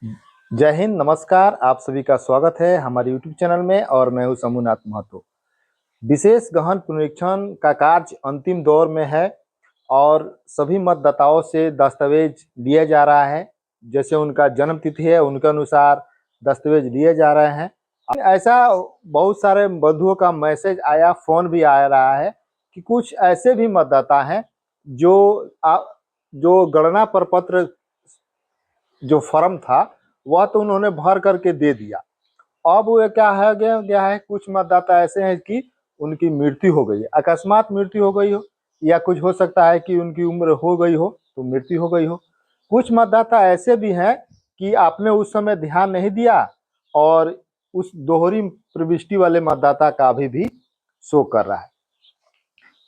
जय हिंद, नमस्कार। आप सभी का स्वागत है हमारे यूट्यूब चैनल में और मैं हूं शंभुनाथ महतो। विशेष गहन पुनरीक्षण का कार्य अंतिम दौर में है और सभी मतदाताओं से दस्तावेज लिया जा रहा है। जैसे उनका जन्म तिथि है उनके अनुसार दस्तावेज लिए जा रहे हैं। ऐसा बहुत सारे बंधुओं का मैसेज आया, फोन भी आ रहा है कि कुछ ऐसे भी मतदाता हैं जो गणना प्रपत्र जो फॉर्म था वह तो उन्होंने भर करके दे दिया। अब वो क्या है गया है, कुछ मतदाता ऐसे हैं कि उनकी मृत्यु हो गई है, अकस्मात मृत्यु हो गई हो, या कुछ हो सकता है कि उनकी उम्र हो गई हो तो मृत्यु हो गई हो। कुछ मतदाता ऐसे भी हैं कि आपने उस समय ध्यान नहीं दिया और उस दोहरी प्रविष्टि वाले मतदाता का भी शो कर रहा है।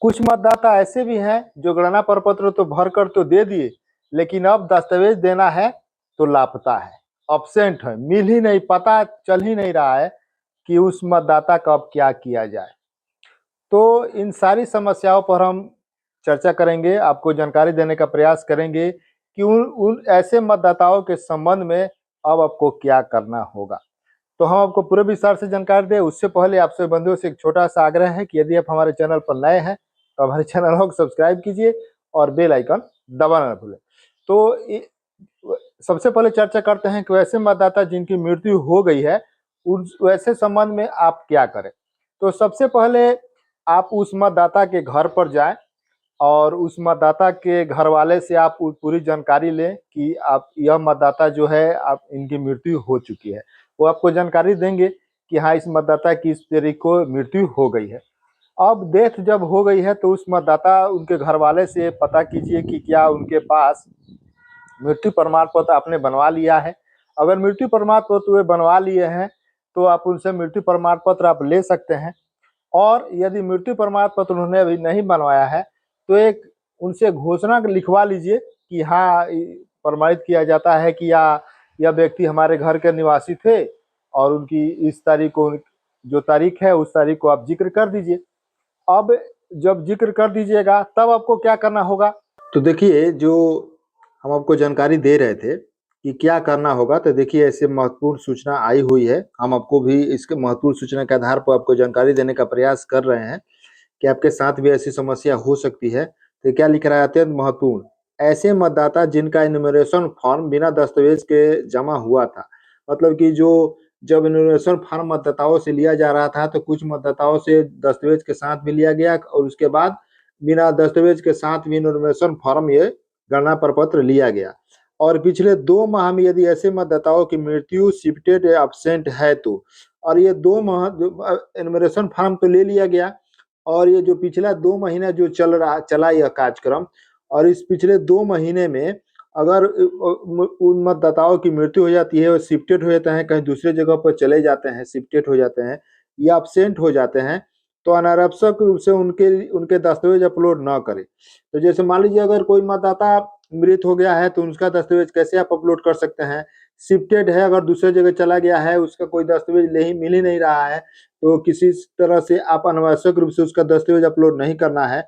कुछ मतदाता ऐसे भी हैं जो गणना प्रपत्र तो भर कर तो दे दिए, लेकिन अब दस्तावेज देना है तो लापता है, अब्सेंट है, मिल ही नहीं, पता चल ही नहीं रहा है कि उस मतदाता का अब क्या किया जाए। तो इन सारी समस्याओं पर हम चर्चा करेंगे, आपको जानकारी देने का प्रयास करेंगे कि उन ऐसे मतदाताओं के संबंध में अब आपको क्या करना होगा। तो हम आपको पूरे विस्तार से जानकारी दें उससे पहले आपसे बंधुओं से एक छोटा सा आग्रह है कि यदि आप हमारे चैनल पर नए हैं तो हमारे चैनल को सब्सक्राइब कीजिए और बेल आइकन दबाना न भूलें। तो सबसे पहले चर्चा करते हैं कि वैसे मतदाता जिनकी मृत्यु हो गई है उन वैसे संबंध में आप क्या करें। तो सबसे पहले आप उस मतदाता के घर पर जाएं और उस मतदाता के घर वाले से आप पूरी जानकारी लें कि आप यह मतदाता जो है आप इनकी मृत्यु हो चुकी है। वो आपको जानकारी देंगे कि हाँ, इस मतदाता की इस तारीख को मृत्यु हो गई है। अब डेथ जब हो गई है तो उस मतदाता उनके घर वाले से पता कीजिए कि क्या उनके पास मृत्यु प्रमाण पत्र आपने बनवा लिया है। अगर मृत्यु प्रमाण पत्र वे बनवा लिए हैं तो आप उनसे मृत्यु प्रमाण पत्र आप ले सकते हैं। और यदि मृत्यु प्रमाण पत्र उन्होंने अभी नहीं बनवाया है तो एक उनसे घोषणा लिखवा लीजिए कि हाँ, प्रमाणित किया जाता है कि यह व्यक्ति हमारे घर के निवासी थे और उनकी इस तारीख को, जो तारीख है उस तारीख को आप जिक्र कर दीजिए। अब जब जिक्र कर दीजिएगा तब आपको क्या करना होगा। तो देखिए, जो हम आपको जानकारी दे रहे थे कि क्या करना होगा, तो देखिए ऐसे महत्वपूर्ण सूचना आई हुई है। हम आपको भी इसके महत्वपूर्ण सूचना के आधार पर आपको जानकारी देने का प्रयास कर रहे हैं कि आपके साथ भी ऐसी समस्या हो सकती है। तो क्या लिख रहा है, अत्यंत महत्वपूर्ण, ऐसे मतदाता जिनका इन्यूमरेशन फॉर्म बिना दस्तावेज के जमा हुआ था। मतलब कि जो जब इन्यूमरेशन फॉर्म मतदाताओं से लिया जा रहा था तो कुछ मतदाताओं से दस्तावेज के साथ भी लिया गया और उसके बाद बिना दस्तावेज के साथ भी इन्यूमरेशन फॉर्म ये गणना प्रपत्र लिया गया। और पिछले 2 माह में यदि ऐसे मतदाताओं की मृत्यु, शिफ्टेड या एब्सेंट है तो, और ये 2 माह इन्यूमरेशन फॉर्म तो ले लिया गया और ये जो पिछला 2 महीना जो चला यह कार्यक्रम, और इस पिछले 2 महीने में अगर उन मतदाताओं की मृत्यु हो जाती है और शिफ्टेड हो जाते हैं, कहीं दूसरे जगह पर चले जाते हैं, शिफ्टेड हो जाते हैं या एब्सेंट हो जाते हैं, तो अनावश्यक रूप से उनके दस्तावेज अपलोड ना करें। तो जैसे मान लीजिए अगर कोई मतदाता मृत हो गया है तो उसका दस्तावेज कैसे आप अपलोड कर सकते हैं। शिफ्टेड है, अगर दूसरे जगह चला गया है, उसका कोई दस्तावेज मिल ही नहीं रहा है, तो किसी तरह से आप अनावश्यक रूप से उसका दस्तावेज अपलोड नहीं करना है।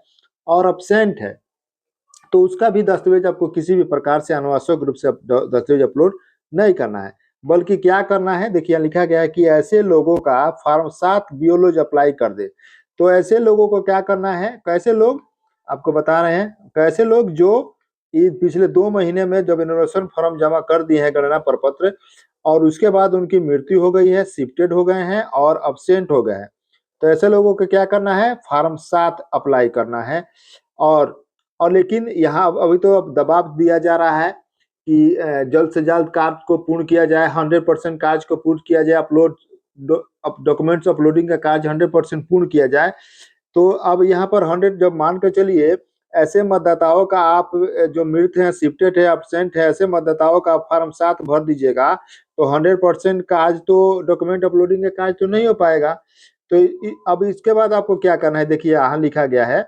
और एब्सेंट है तो उसका भी दस्तावेज आपको किसी भी प्रकार से अनावश्यक रूप से दस्तावेज अपलोड नहीं करना है। बल्कि क्या करना है, देखिए लिखा गया है कि ऐसे लोगों का फॉर्म 7 बियोलॉज अप्लाई कर दे। तो ऐसे लोगों को क्या करना है, कैसे लोग आपको बता रहे हैं, कैसे लोग जो पिछले 2 महीने में जब इन्यूमरेशन फॉर्म जमा कर दिए हैं गणना प्रपत्र और उसके बाद उनकी मृत्यु हो गई है, शिफ्टेड हो गए हैं और एब्सेंट हो गए हैं, तो ऐसे लोगों को क्या करना है, फॉर्म 7 अप्लाई करना है। और लेकिन यहाँ अभी तो अब दबाव दिया जा रहा है कि जल्द से जल्द कार्य को पूर्ण किया जाए, 100% कार्य को पूर्ण किया जाए, डॉक्यूमेंट्स अपलोडिंग का कार्य 100% पूर्ण किया जाए। तो अब यहाँ पर 100 जब मान के चलिए, ऐसे मतदाताओं का आप जो मृत हैं, शिफ्टेड है, एब्सेंट है, ऐसे मतदाताओं का फॉर्म 7 भर दीजिएगा तो 100% काज तो डॉक्यूमेंट अपलोडिंग का काज तो नहीं हो पाएगा। तो अब इसके बाद आपको क्या करना है, देखिए यहाँ लिखा गया है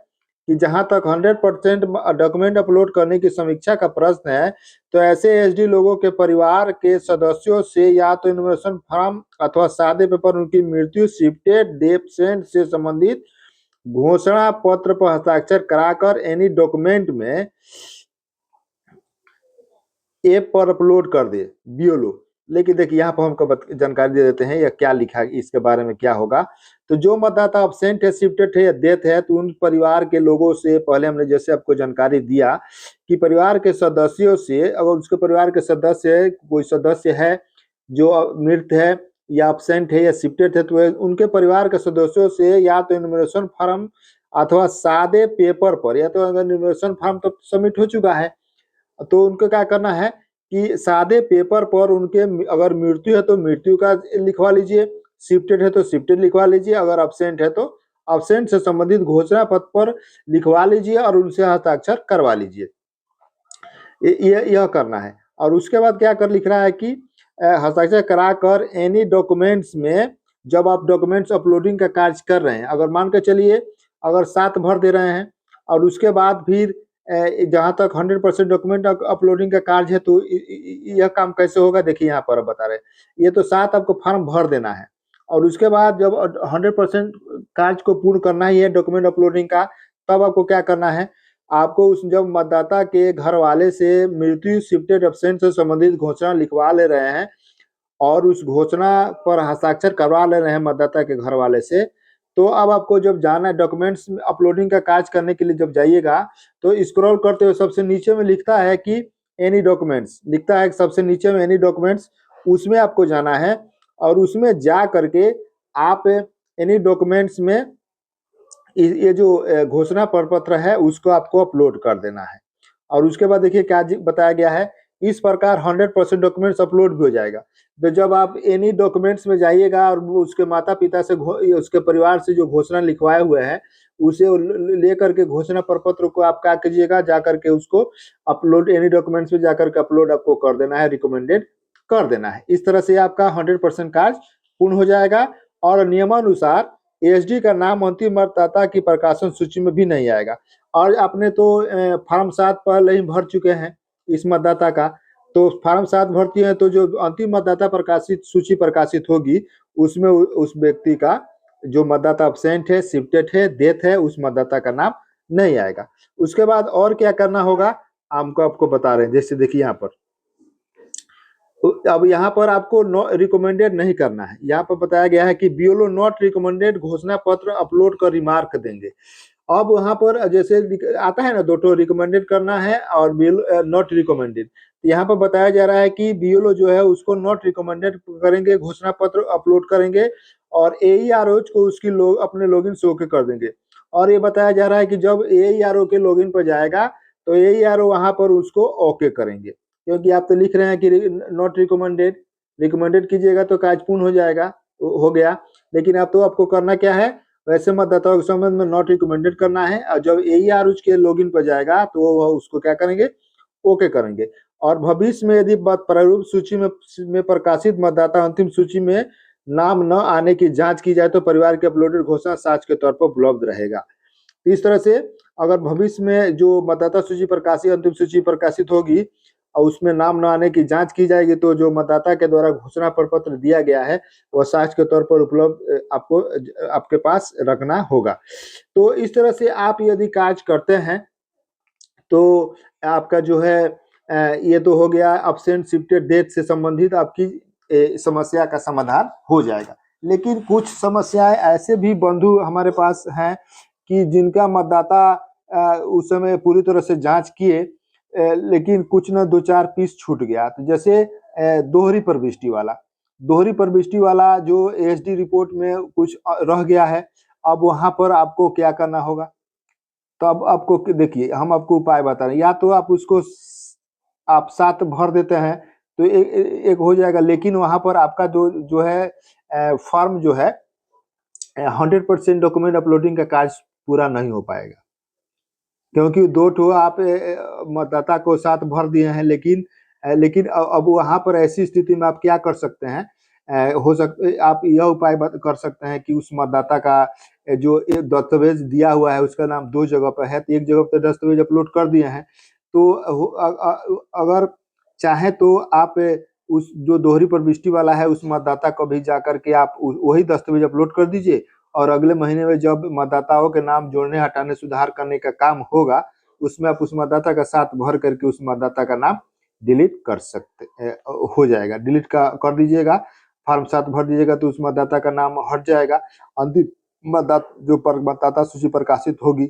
कि जहां तक 100% डॉक्यूमेंट अपलोड करने की समीक्षा का प्रश्न है, तो ऐसे एसडी लोगों के परिवार के सदस्यों से या तो इन्यूमरेशन फॉर्म अथवा सादे पेपर उनकी मृत्यु, शिफ्टेड, एब्सेंट से संबंधित घोषणा पत्र पर हस्ताक्षर कराकर एनी डॉक्यूमेंट में ऐप पर अपलोड कर दे बीएलओ। लेकिन देखिए यहाँ पर हमको जानकारी दे देते हैं या क्या लिखा है इसके बारे में क्या होगा। तो जो मतदाता अब्सेंट है, शिफ्टेड है या डेथ है, तो उन परिवार के लोगों से पहले हमने जैसे आपको जानकारी दिया कि परिवार के सदस्यों से, अगर उसके परिवार के सदस्य कोई सदस्य है जो मृत है या अब्सेंट है या शिफ्टेड है, तो उनके परिवार के सदस्यों से या तो इन्यूमरेशन फॉर्म अथवा सादे पेपर पर, या तो अगर इन्यूमरेशन फॉर्म तो सबमिट हो चुका है तो उनको क्या करना है कि सादे पेपर पर उनके अगर मृत्यु है तो मृत्यु का लिखवा लीजिए, शिफ्टेड है तो शिफ्टेड लिखवा लीजिए, अगर अब्सेंट है तो अब्सेंट से संबंधित घोषणा पत्र पर लिखवा लीजिए और उनसे हस्ताक्षर करवा लीजिए। यह करना है। और उसके बाद क्या कर लिख रहा है कि हस्ताक्षर कराकर एनी डॉक्यूमेंट्स में, जब आप डॉक्यूमेंट्स अपलोडिंग का कार्य कर रहे हैं, अगर मान के चलिए अगर 7 भर दे रहे हैं और उसके बाद फिर जहाँ तक 100% डॉक्यूमेंट अपलोडिंग का कार्य है, तो यह काम कैसे होगा देखिए यहाँ पर बता रहे हैं। ये तो 7 आपको फॉर्म भर देना है और उसके बाद जब 100% कार्य को पूर्ण करना ही है डॉक्यूमेंट अपलोडिंग का, तब आपको क्या करना है, आपको उस जब मतदाता के घर वाले से मृत्यु, शिफ्टेड, एब्सेंट से संबंधित घोषणा लिखवा ले रहे हैं और उस घोषणा पर हस्ताक्षर करवा ले रहे हैं मतदाता के घर वाले से, तो अब आपको जब जाना है डॉक्यूमेंट्स अपलोडिंग का कार्य करने के लिए जब जाइएगा तो स्क्रॉल करते हुए सबसे नीचे में लिखता है कि एनी डॉक्यूमेंट्स, लिखता है सबसे नीचे में एनी डॉक्यूमेंट्स, उसमें आपको जाना है और उसमें जा करके आप एनी डॉक्यूमेंट्स में ये जो घोषणा प्रपत्र है उसको आपको अपलोड कर देना है। और उसके बाद देखिए क्या बताया गया है, इस प्रकार 100% डॉक्यूमेंट्स अपलोड भी हो जाएगा। तो जब आप एनी डॉक्यूमेंट्स में जाइएगा और उसके माता पिता से उसके परिवार से जो घोषणा लिखवाए हुए हैं उसे लेकर के घोषणा प्रपत्र को आप क्या कीजिएगा, जा करके उसको अपलोड एनी डॉक्यूमेंट्स में जाकर के अपलोड आपको कर देना है, रिकमेंडेड कर देना है। इस तरह से आपका 100% कार्य पूर्ण हो जाएगा और नियमानुसार एसडी का नाम अंतिम मतदाता की प्रकाशन सूची में भी नहीं आएगा। और आपने तो फॉर्म 7 पहले ही भर चुके हैं इस मतदाता का, तो फॉर्म 7 भरती है तो जो अंतिम मतदाता प्रकाशित सूची प्रकाशित होगी उसमें उस व्यक्ति का जो मतदाता अब्सेंट है, शिफ्टेड है, डेथ है, उस मतदाता का नाम नहीं आएगा। उसके बाद और क्या करना होगा हमको आपको बता रहे हैं। जैसे देखिए यहाँ पर अब यहाँ पर आपको रिकमेंडेड नहीं करना है। यहाँ पर बताया गया है कि बीएलओ नॉट रिकमेंडेड घोषणा पत्र अपलोड कर रिमार्क देंगे। अब वहाँ पर जैसे आता है ना, दो ठो रिकमेंडेड करना है और नॉट रिकमेंडेड, यहाँ पर बताया जा रहा है कि बीएलओ जो है उसको नॉट रिकमेंडेड करेंगे, घोषणा पत्र अपलोड करेंगे और एईआरओ को उसकी अपने लॉगिन से ओके कर देंगे। और ये बताया जा रहा है कि जब एईआरओ के लॉगिन पर जाएगा तो एईआरओ वहाँ पर उसको ओके करेंगे, क्योंकि आप तो लिख रहे हैं कि नॉट रिकमेंडेड, रिकमेंडेड कीजिएगा तो कार्य पूर्ण हो जाएगा, हो गया। लेकिन अब तो आपको करना क्या है, वैसे मतदाताओं के संबंध में नॉट रिकमेंडेड करना है और जब एईआर उसके लॉगिन पर जाएगा तो वह उसको क्या करेंगे, ओके करेंगे। और भविष्य में यदि प्रारूप सूची में प्रकाशित मतदाता अंतिम सूची में नाम न आने की जांच की जाए तो परिवार की अपलोडेड घोषणा साक्ष्य के तौर पर उपलब्ध रहेगा। इस तरह से अगर भविष्य में जो मतदाता सूची प्रकाशित, अंतिम सूची प्रकाशित होगी और उसमें नाम न आने की जांच की जाएगी तो जो मतदाता के द्वारा घोषणा प्रपत्र दिया गया है वह साक्ष्य के तौर पर उपलब्ध आपको आपके पास रखना होगा। तो इस तरह से आप यदि कार्य करते हैं तो आपका जो है ये तो हो गया अब्सेंट, शिफ्टेड, डेथ से संबंधित आपकी समस्या का समाधान हो जाएगा। लेकिन कुछ समस्याएं ऐसे भी बंधु हमारे पास हैं कि जिनका मतदाता उस समय पूरी तरह से जांच किए लेकिन कुछ न 2-4 पीस छूट गया। तो जैसे दोहरी प्रविष्टि वाला जो एसडी रिपोर्ट में कुछ रह गया है, अब वहां पर आपको क्या करना होगा। तो अब आपको देखिए हम आपको उपाय बता रहे हैं, या तो आप उसको आप 7 भर देते हैं तो एक हो जाएगा, लेकिन वहां पर आपका जो है फॉर्म जो है 100% डॉक्यूमेंट अपलोडिंग का कार्य पूरा नहीं हो पाएगा, क्योंकि 2 ठो आप मतदाता को 7 भर दिए हैं। लेकिन अब वहां पर ऐसी स्थिति में आप क्या कर सकते हैं, आप यह उपाय कर सकते हैं कि उस मतदाता का जो दस्तावेज दिया हुआ है उसका नाम 2 जगह पर है, तो एक जगह पर दस्तावेज अपलोड कर दिए हैं, तो अगर चाहे तो आप उस जो दोहरी प्रविष्टि वाला है उस मतदाता को भी जाकर के आप वही दस्तावेज अपलोड कर दीजिए और अगले महीने में जब मतदाताओं के नाम जोड़ने, हटाने, सुधार करने का काम होगा उसमें आप उस मतदाता का साथ भर करके उस मतदाता का नाम डिलीट कर सकते हो जाएगा। डिलीट कर दीजिएगा, फॉर्म 7 भर दीजिएगा तो उस मतदाता का नाम हट जाएगा। अंतिम मतदाता जो मतदाता सूची प्रकाशित होगी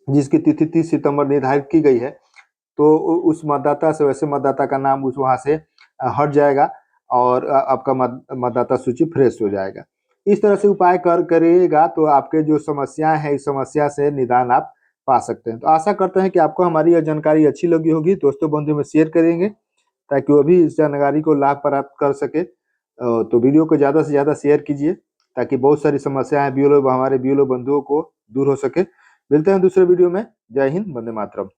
जिसकी तिथि 30 सितंबर निर्धारित की गई है, तो उस मतदाता से वैसे मतदाता का नाम उस वहां से हट जाएगा और आपका मतदाता सूची फ्रेश हो जाएगा। इस तरह से उपाय करिएगा तो आपके जो समस्याएं हैं इस समस्या से निदान आप पा सकते हैं। तो आशा करते हैं कि आपको हमारी यह जानकारी अच्छी लगी होगी। दोस्तों बंधु में शेयर करेंगे ताकि वो भी इस जानकारी को लाभ प्राप्त कर सके। तो वीडियो को ज़्यादा से ज़्यादा शेयर कीजिए ताकि बहुत सारी समस्याएं हमारे बीएलओ बंधुओं को दूर हो सके। मिलते हैं दूसरे वीडियो में। जय हिंद, वंदे मातरम।